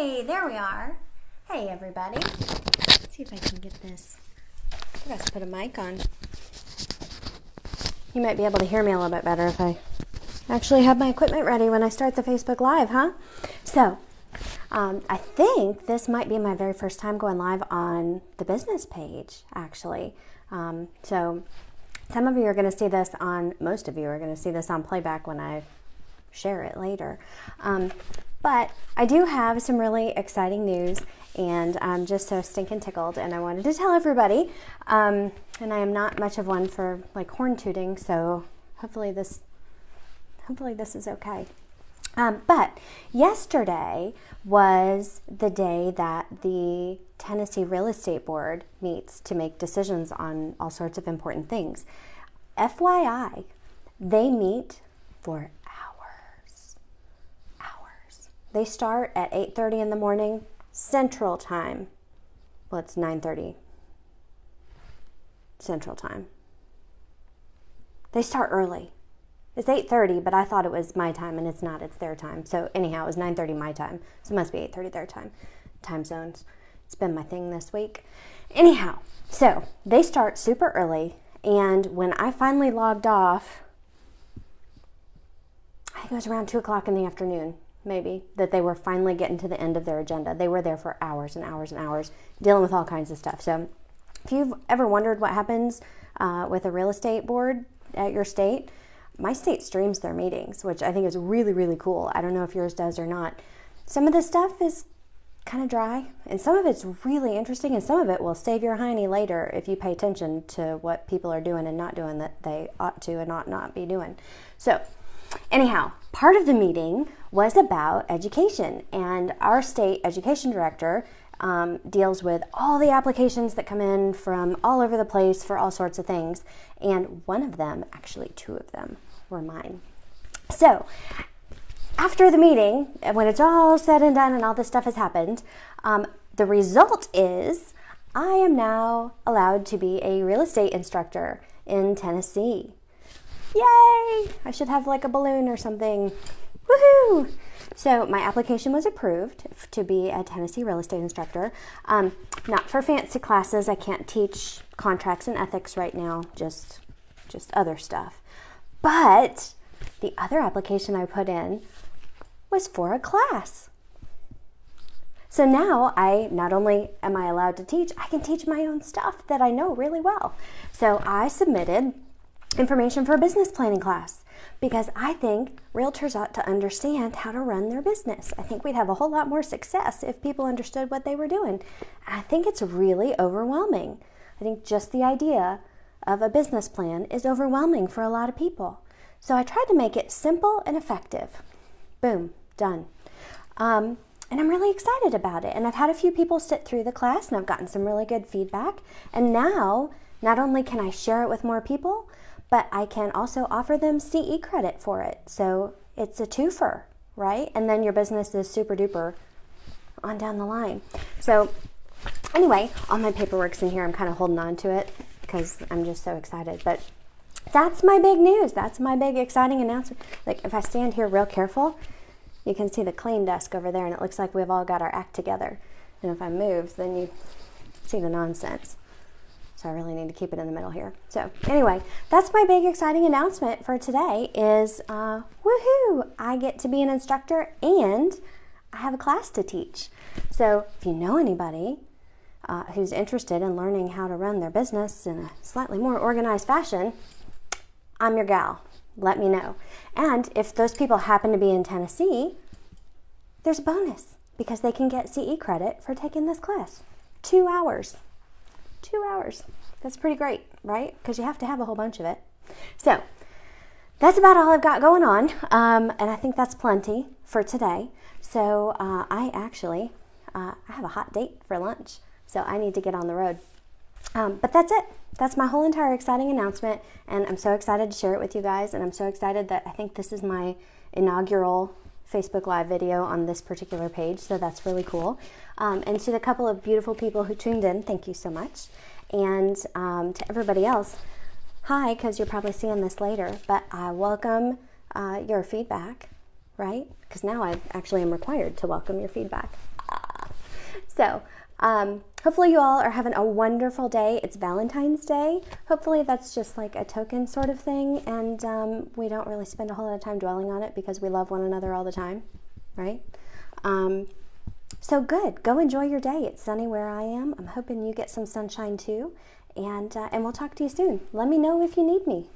Hey, there we are. Hey, everybody. Let's see if I can get this. I forgot to put a mic on. You might be able to hear me a little bit better if I actually have my equipment ready when I start the Facebook Live, huh? So, I think this might be my very first time going live on the business page, actually. So, some of you are going to see this on, most of you are going to see this on playback when I share it later. But I do have some really exciting news, and I'm just so stinking tickled, and I wanted to tell everybody. And I am not much of one for like horn tooting, so hopefully this is okay. But yesterday was the day that the Tennessee Real Estate Board meets to make decisions on all sorts of important things. FYI, they meet for hours. They start at 8:30 in the morning, Central Time. Well, it's 9:30 Central Time. They start early. It's 8:30, but I thought it was my time, and it's not. It's their time. So anyhow, it was 9:30 my time. So it must be 8:30 their time. Time zones. It's been my thing this week. Anyhow, so they start super early, and when I finally logged off, I think it was around 2 o'clock in the afternoon, maybe, that they were finally getting to the end of their agenda. They were there for hours and hours and hours dealing with all kinds of stuff. So if you've ever wondered what happens with a real estate board at your state, my state streams their meetings, which I think is really, really cool. I don't know if yours does or not. Some of the stuff is kind of dry, and some of it's really interesting, and some of it will save your hiney later if you pay attention to what people are doing and not doing that they ought to and ought not be doing. So anyhow, part of the meeting was about education, and our state education director deals with all the applications that come in from all over the place for all sorts of things, and one of them, actually two of them, were mine. So after the meeting, when it's all said and done and all this stuff has happened, the result is I am now allowed to be a real estate instructor in Tennessee. Yay! I should have like a balloon or something. Woohoo! So my application was approved to be a Tennessee real estate instructor. Not for fancy classes. I can't teach contracts and ethics right now, just other stuff. But the other application I put in was for a class. So now not only am I allowed to teach, I can teach my own stuff that I know really well. So I submitted information for a business planning class because I think realtors ought to understand how to run their business. I think we'd have a whole lot more success if people understood what they were doing. I think it's really overwhelming. I think just the idea of a business plan is overwhelming for a lot of people. So I tried to make it simple and effective. Boom, done. And I'm really excited about it. And I've had a few people sit through the class, and I've gotten some really good feedback. And now, not only can I share it with more people, but I can also offer them CE credit for it. So it's a twofer, right? And then your business is super duper on down the line. So anyway, all my paperwork's in here. I'm kind of holding on to it because I'm just so excited. But that's my big news. That's my big exciting announcement. Like if I stand here real careful, you can see the claim desk over there, and it looks like we've all got our act together. And if I move, then you see the nonsense. So I really need to keep it in the middle here. So anyway, that's my big exciting announcement for today is, woohoo, I get to be an instructor and I have a class to teach. So if you know anybody who's interested in learning how to run their business in a slightly more organized fashion, I'm your gal. Let me know. And if those people happen to be in Tennessee, there's a bonus because they can get CE credit for taking this class. 2 hours. 2 hours. That's pretty great, right? Because you have to have a whole bunch of it. So that's about all I've got going on. And I think that's plenty for today. So I have a hot date for lunch. So I need to get on the road. But that's it. That's my whole entire exciting announcement. And I'm so excited to share it with you guys. And I'm so excited that I think this is my inaugural Facebook Live video on this particular page, so that's really cool. And to the couple of beautiful people who tuned in, thank you so much. And to everybody else, hi, because you're probably seeing this later, but I welcome your feedback, right? Because now I actually am required to welcome your feedback. So, hopefully you all are having a wonderful day. It's Valentine's Day. Hopefully that's just like a token sort of thing, and we don't really spend a whole lot of time dwelling on it because we love one another all the time, right? So good. Go enjoy your day. It's sunny where I am. I'm hoping you get some sunshine too, and we'll talk to you soon. Let me know if you need me.